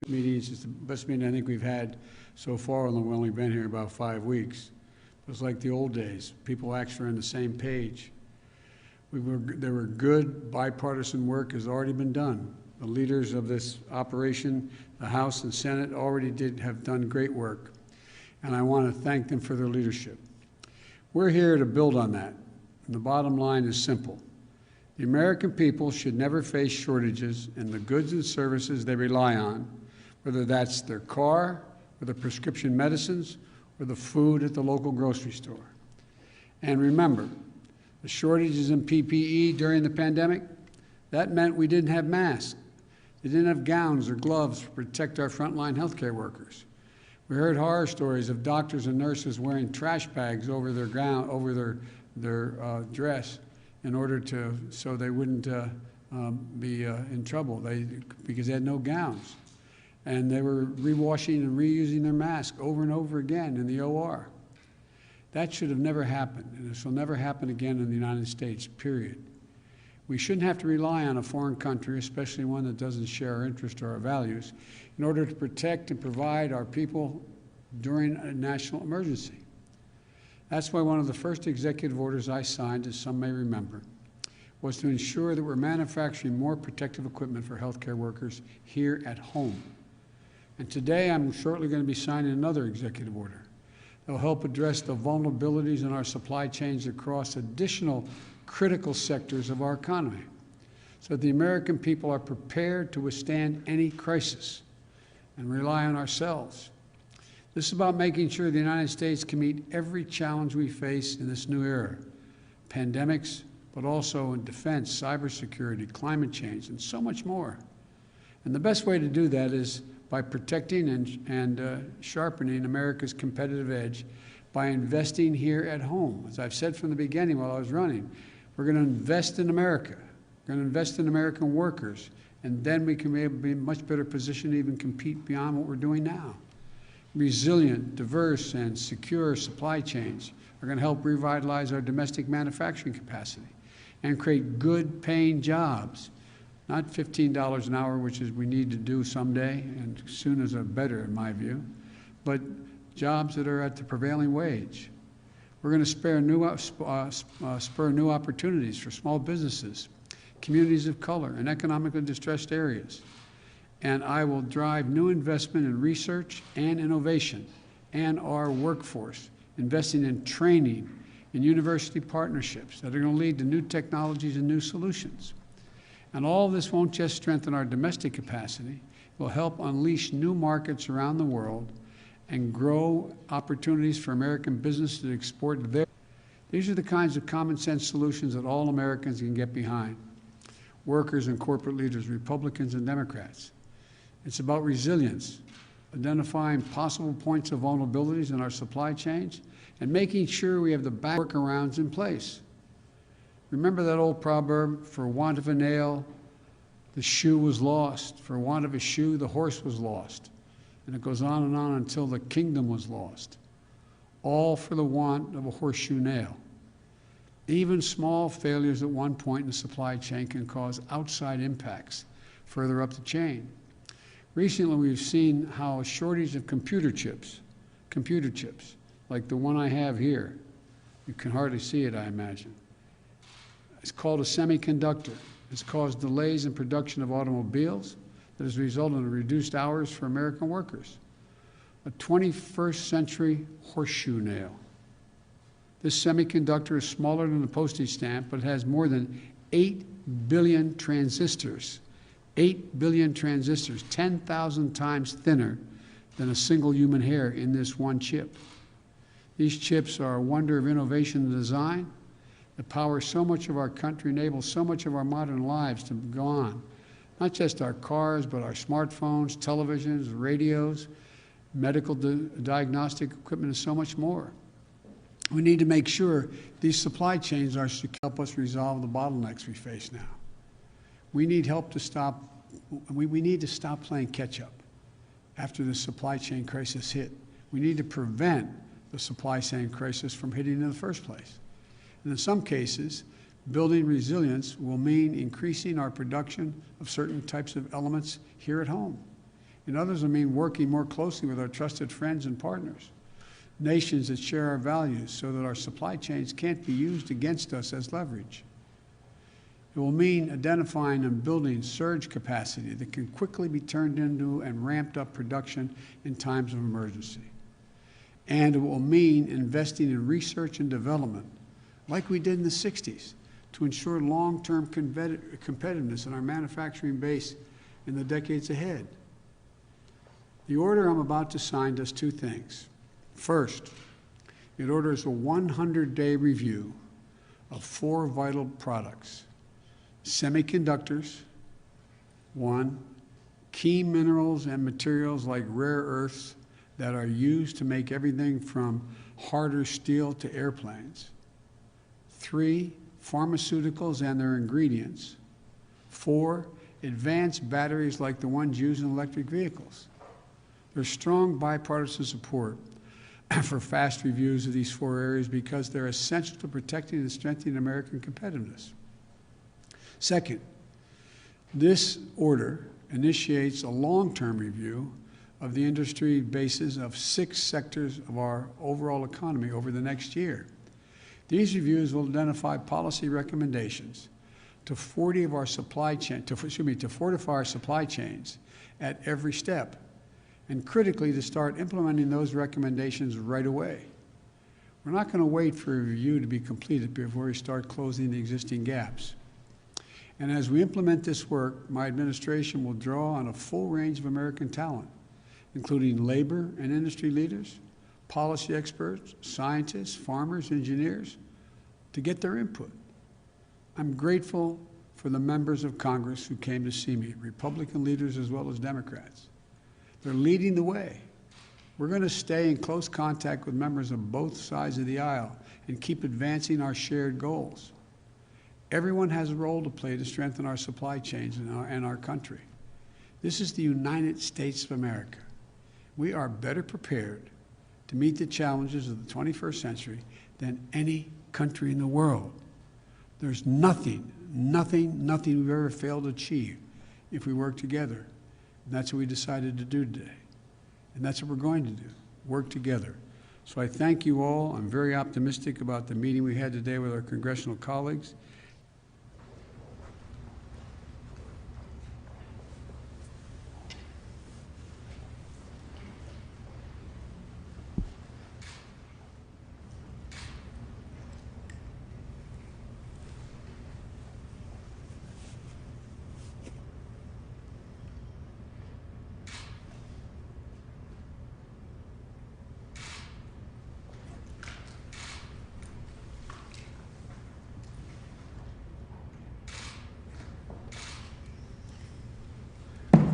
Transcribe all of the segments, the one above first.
meetings. It's the best meeting I think we've had so far, although we've only been here about 5 weeks. It was like the old days. People actually are on the same page. There were good bipartisan work has already been done. The leaders of this operation, the House and Senate, already have done great work, and I want to thank them for their leadership. We're here to build on that, and the bottom line is simple. The American people should never face shortages in the goods and services they rely on, whether that's their car, or the prescription medicines, or the food at the local grocery store. And remember, the shortages in PPE during the pandemic, that meant we didn't have masks. We didn't have gowns or gloves to protect our frontline healthcare workers. We heard horror stories of doctors and nurses wearing trash bags over their gown, over their dress, in order so they wouldn't be in trouble because they had no gowns. And they were rewashing and reusing their mask over and over again in the OR. That should have never happened, and this will never happen again in the United States, period. We shouldn't have to rely on a foreign country, especially one that doesn't share our interests or our values, in order to protect and provide our people during a national emergency. That's why one of the first executive orders I signed, as some may remember, was to ensure that we're manufacturing more protective equipment for healthcare workers here at home. And today I'm shortly going to be signing another executive order that will help address the vulnerabilities in our supply chains across additional critical sectors of our economy, so that the American people are prepared to withstand any crisis and rely on ourselves. This is about making sure the United States can meet every challenge we face in this new era, pandemics, but also in defense, cybersecurity, climate change, and so much more. And the best way to do that is by protecting and sharpening America's competitive edge by investing here at home. As I've said from the beginning while I was running, we're going to invest in America. We're going to invest in American workers, and then we can be in a much better position to even compete beyond what we're doing now. Resilient, diverse, and secure supply chains are going to help revitalize our domestic manufacturing capacity and create good paying jobs, not $15 an hour, which is we need to do someday, and soon as are better in my view, but jobs that are at the prevailing wage. We're going to spur new opportunities for small businesses, communities of color, and economically distressed areas. And I will drive new investment in research and innovation and our workforce, investing in training, in university partnerships that are going to lead to new technologies and new solutions. And all of this won't just strengthen our domestic capacity, it will help unleash new markets around the world and grow opportunities for American business to export their. These are the kinds of common sense solutions that all Americans can get behind, workers and corporate leaders, Republicans and Democrats. It's about resilience, identifying possible points of vulnerabilities in our supply chains, and making sure we have the workarounds in place. Remember that old proverb, for want of a nail, the shoe was lost. For want of a shoe, the horse was lost. And it goes on until the kingdom was lost, all for the want of a horseshoe nail. Even small failures at one point in the supply chain can cause outside impacts further up the chain. Recently, we've seen how a shortage of computer chips, like the one I have here, you can hardly see it, I imagine. It's called a semiconductor. It's caused delays in production of automobiles that has resulted in reduced hours for American workers. A 21st century horseshoe nail. This semiconductor is smaller than a postage stamp, but it has more than 8 billion transistors. 8 billion transistors, 10,000 times thinner than a single human hair in this one chip. These chips are a wonder of innovation and design that power so much of our country, enables so much of our modern lives to go on. Not just our cars, but our smartphones, televisions, radios, medical diagnostic equipment, and so much more. We need to make sure these supply chains are to help us resolve the bottlenecks we face now. We need help to stop, we need to stop playing catch up after the supply chain crisis hit. We need to prevent the supply chain crisis from hitting in the first place. And in some cases, building resilience will mean increasing our production of certain types of elements here at home. and others will mean working more closely with our trusted friends and partners, nations that share our values so that our supply chains can't be used against us as leverage. It will mean identifying and building surge capacity that can quickly be turned into and ramped up production in times of emergency. And it will mean investing in research and development, like we did in the 60s, to ensure long-term competitiveness in our manufacturing base in the decades ahead. The order I'm about to sign does two things. First, it orders a 100-day review of 4 vital products: semiconductors, 1, key minerals and materials like rare earths that are used to make everything from harder steel to airplanes, 3, pharmaceuticals and their ingredients, 4, advanced batteries like the ones used in electric vehicles. There's strong bipartisan support for fast reviews of these 4 areas because they're essential to protecting and strengthening American competitiveness. Second, this order initiates a long-term review of the industry bases of 6 sectors of our overall economy over the next year. These reviews will identify policy recommendations to fortify our supply chains at every step, and critically to start implementing those recommendations right away. We're not going to wait for a review to be completed before we start closing the existing gaps. And as we implement this work, my administration will draw on a full range of American talent, including labor and industry leaders, policy experts, scientists, farmers, engineers, to get their input. I'm grateful for the members of Congress who came to see me, Republican leaders as well as Democrats. They're leading the way. We're going to stay in close contact with members of both sides of the aisle and keep advancing our shared goals. Everyone has a role to play to strengthen our supply chains and our country. This is the United States of America. We are better prepared to meet the challenges of the 21st century than any country in the world. There's nothing we've ever failed to achieve if we work together. And that's what we decided to do today. And that's what we're going to do, work together. So I thank you all. I'm very optimistic about the meeting we had today with our congressional colleagues.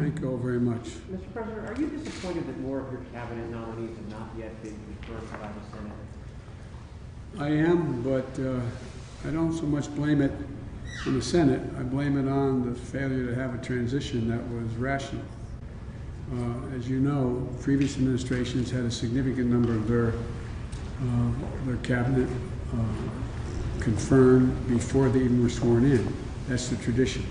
Thank you all very much. Mr. President, are you disappointed that more of your cabinet nominees have not yet been confirmed by the Senate? I am, but I don't so much blame it on the Senate. I blame it on the failure to have a transition that was rational. As you know, previous administrations had a significant number of their cabinet confirmed before they even were sworn in. That's the tradition.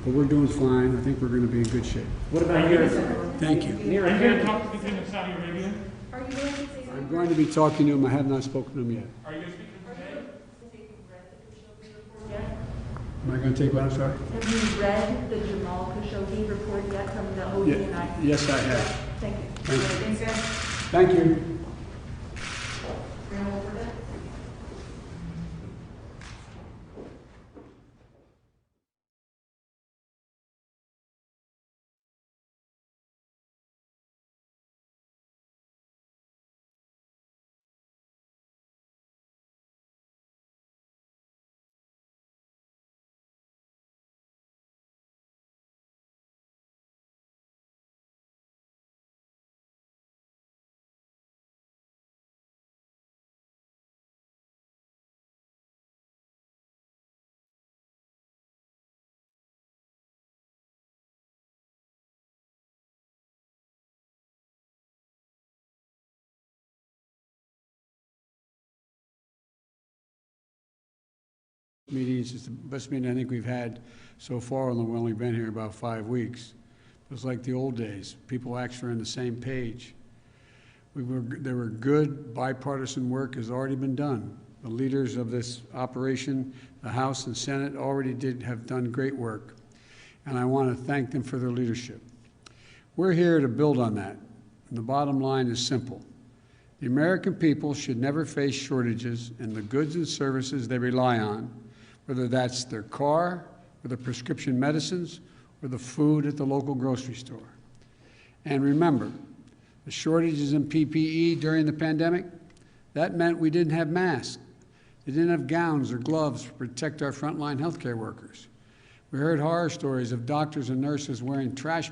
But we're doing fine. I think we're going to be in good shape. What about you? Thank you. Are you going to talk to the King of Saudi Arabia? Are you going to say something? I'm going to be talking to him. I have not spoken to him yet. Are you going to speak to him today? Am I going to take what? I'm sorry? Have you read the Jamal Khashoggi report yet from the ODNI? Yes, I have. Thank you. Thank you. Thanks, guys. Thank you. Meetings is the best meeting I think we've had so far, although we've only been here about 5 weeks. It was like the old days. People actually were on the same page. There were good bipartisan work has already been done. The leaders of this operation, the House and Senate, already have done great work, and I want to thank them for their leadership. We're here to build on that, and the bottom line is simple. The American people should never face shortages in the goods and services they rely on, whether that's their car, or the prescription medicines, or the food at the local grocery store. And remember, the shortages in PPE during the pandemic, that meant we didn't have masks. They didn't have gowns or gloves to protect our frontline healthcare workers. We heard horror stories of doctors and nurses wearing trash